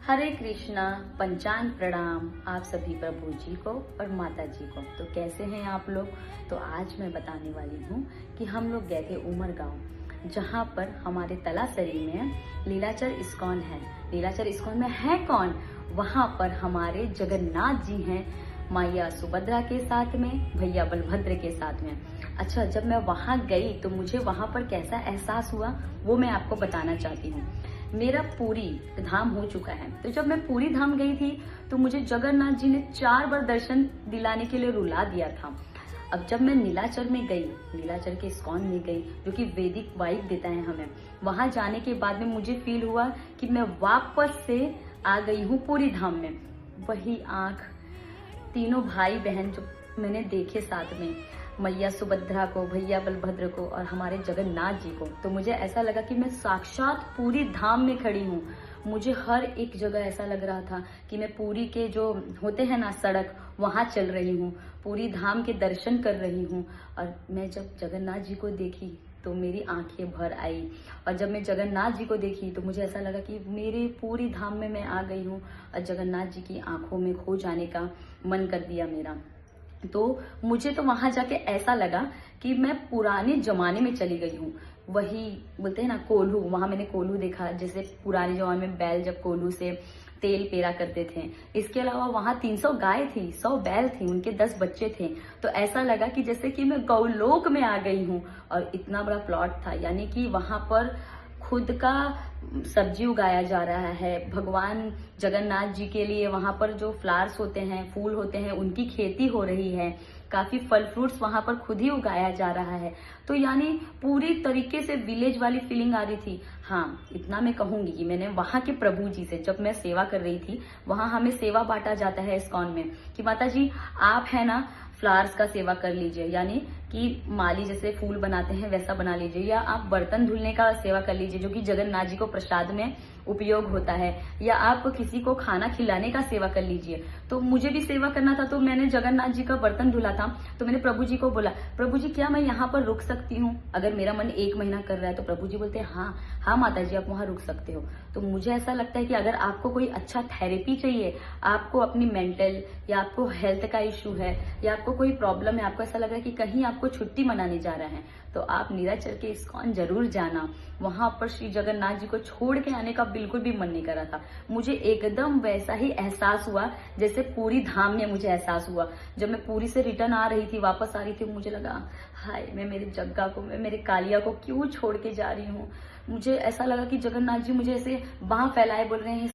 हरे कृष्णा। पंचांग प्रणाम आप सभी प्रभु जी को और माता जी को। तो कैसे हैं आप लोग। तो आज मैं बताने वाली हूँ कि हम लोग गए थे उमरगांव, जहाँ पर हमारे तलासरी में लीलाचल इस्कॉन है। लीलाचल इस्कॉन में है कौन? वहाँ पर हमारे जगन्नाथ जी हैं, मैया सुभद्रा के साथ में, भैया बलभद्र के साथ में। अच्छा, जब मैं वहाँ गई तो मुझे वहाँ पर कैसा एहसास हुआ वो मैं आपको बताना चाहती हूँ। मेरा पूरी धाम हो चुका है, तो जब मैं पूरी धाम गई थी तो मुझे जगन्नाथ जी ने 4 बार दर्शन दिलाने के लिए रुला दिया था। अब जब मैं नीलाचल में गई, नीलाचल के इस्कॉन में गई, जो कि वैदिक वाइब देता है हमें, वहां जाने के बाद में मुझे फील हुआ कि मैं वापस से आ गई हूँ पूरी धाम में। वही आंख, तीनों भाई बहन जो मैंने देखे साथ में, मैया सुभद्रा को, भैया बलभद्र को और हमारे जगन्नाथ जी को, तो मुझे ऐसा लगा कि मैं साक्षात पूरी धाम में खड़ी हूँ। मुझे हर एक जगह ऐसा लग रहा था कि मैं पूरी के जो होते हैं ना सड़क, वहां चल रही हूँ, पूरी धाम के दर्शन कर रही हूँ। और मैं जब जगन्नाथ जी को देखी तो मेरी आंखें भर आई। और जब मैं जगन्नाथ जी को देखी तो मुझे ऐसा लगा कि मेरी पूरी धाम में मैं आ गई हूँ और जगन्नाथ जी की आंखों में खो जाने का मन कर दिया मेरा। तो मुझे तो वहां जाके ऐसा लगा कि मैं पुराने जमाने में चली गई हूँ। वही बोलते हैं ना कोल्हू, वहां मैंने कोल्हू देखा, जैसे पुराने जमाने में बैल जब कोल्हू से तेल पेरा करते थे। इसके अलावा वहां 300 गाय थी, 100 बैल थी, उनके 10 बच्चे थे। तो ऐसा लगा कि जैसे कि मैं गौलोक में आ गई हूँ। और इतना बड़ा प्लॉट था, यानी कि वहां पर खुद का सब्जी उगाया जा रहा है। भगवान जगन्नाथ जी के लिए वहां पर जो फ्लावर्स होते हैं, फूल होते हैं, उनकी खेती हो रही है। काफी फल फ्रूट्स वहां पर खुद ही उगाया जा रहा है। तो यानी पूरी तरीके से विलेज वाली फीलिंग आ रही थी। हाँ, इतना मैं कहूंगी कि मैंने वहां के प्रभु जी से, जब मैं सेवा कर रही थी, वहां हमें सेवा बांटा जाता है इस्कॉन में कि माता जी आप है ना फ्लावर्स का सेवा कर लीजिए, यानी कि माली जैसे फूल बनाते हैं वैसा बना लीजिए, या आप बर्तन धुलने का सेवा कर लीजिए जो कि जगन्नाथ जी को प्रसाद में उपयोग होता है, या आप किसी को खाना खिलाने का सेवा कर लीजिए। तो मुझे भी सेवा करना था, तो मैंने जगन्नाथ जी का बर्तन धुला था। तो मैंने प्रभु जी को बोला, प्रभु जी क्या मैं यहाँ पर रुक सकती हूँ? अगर मेरा मन 1 महीना कर रहा है। तो प्रभु जी बोलते हैं हाँ हाँ माता जी आप वहां रुक सकते हो। तो मुझे ऐसा लगता है कि अगर आपको कोई अच्छा थेरेपी चाहिए, आपको अपनी मेंटल या आपको हेल्थ का इश्यू है, या आपको कोई प्रॉब्लम है, आपको ऐसा लग रहा है कि कहीं आपको छुट्टी मनाने जा रहा है, तो आप नीलाचल के इस्कॉन जरूर जाना। वहां पर श्री जगन्नाथ जी को छोड़ के आने का बिल्कुल भी मन नहीं कर रहा था। मुझे एकदम वैसा ही एहसास हुआ जैसे पूरी धाम में मुझे एहसास हुआ। जब मैं पूरी से रिटर्न आ रही थी, वापस आ रही थी, मुझे लगा हाय मैं मेरी जग्गा को, मैं मेरे कालिया को क्यों छोड़ के जा रही हूँ। मुझे ऐसा लगा कि जगन्नाथ जी मुझे ऐसे बांह फैलाए बोल रहे हैं